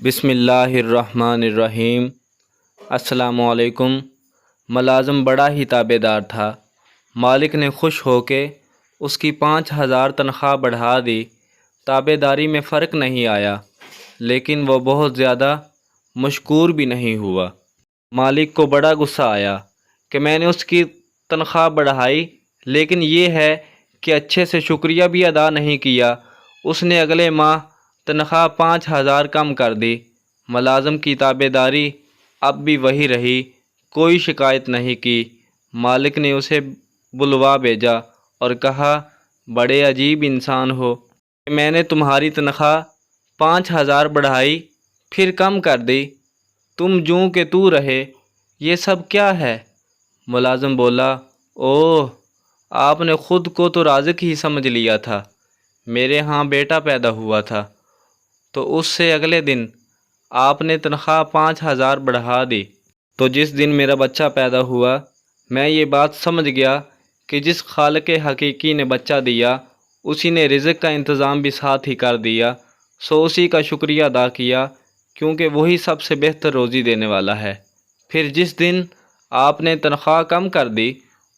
بسم اللہ الرحمن الرحیم۔ السلام علیکم۔ ملازم بڑا ہی تابع دار تھا۔ مالک نے خوش ہو کے اس کی 5000 تنخواہ بڑھا دی۔ تابع داری میں فرق نہیں آیا، لیکن وہ بہت زیادہ مشکور بھی نہیں ہوا۔ مالک کو بڑا غصہ آیا کہ میں نے اس کی تنخواہ بڑھائی، لیکن یہ ہے کہ اچھے سے شکریہ بھی ادا نہیں کیا۔ اس نے اگلے ماہ تنخواہ 5000 کم کر دی۔ ملازم کی تابع داری اب بھی وہی رہی، کوئی شکایت نہیں کی۔ مالک نے اسے بلوا بھیجا اور کہا، بڑے عجیب انسان ہو کہ میں نے تمہاری تنخواہ 5000 بڑھائی پھر کم کر دی، تم جوں کہ تو رہے، یہ سب کیا ہے؟ ملازم بولا، اوہ، آپ نے خود کو تو رازق ہی سمجھ لیا تھا۔ میرے ہاں بیٹا پیدا ہوا تھا تو اس سے اگلے دن آپ نے تنخواہ 5000 بڑھا دی۔ تو جس دن میرا بچہ پیدا ہوا، میں یہ بات سمجھ گیا کہ جس خالق حقیقی نے بچہ دیا، اسی نے رزق کا انتظام بھی ساتھ ہی کر دیا، سو اسی کا شکریہ ادا کیا، کیونکہ وہی سب سے بہتر روزی دینے والا ہے۔ پھر جس دن آپ نے تنخواہ کم کر دی،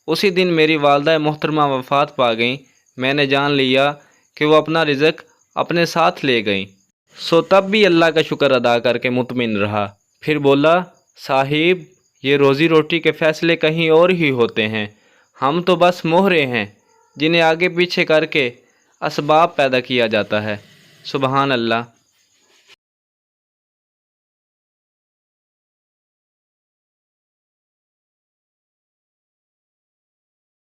اسی دن میری والدہ محترمہ وفات پا گئیں۔ میں نے جان لیا کہ وہ اپنا رزق اپنے ساتھ لے گئیں، سو تب بھی اللہ کا شکر ادا کر کے مطمئن رہا۔ پھر بولا، صاحب، یہ روزی روٹی کے فیصلے کہیں اور ہی ہوتے ہیں، ہم تو بس مہرے ہیں جنہیں آگے پیچھے کر کے اسباب پیدا کیا جاتا ہے۔ سبحان اللہ۔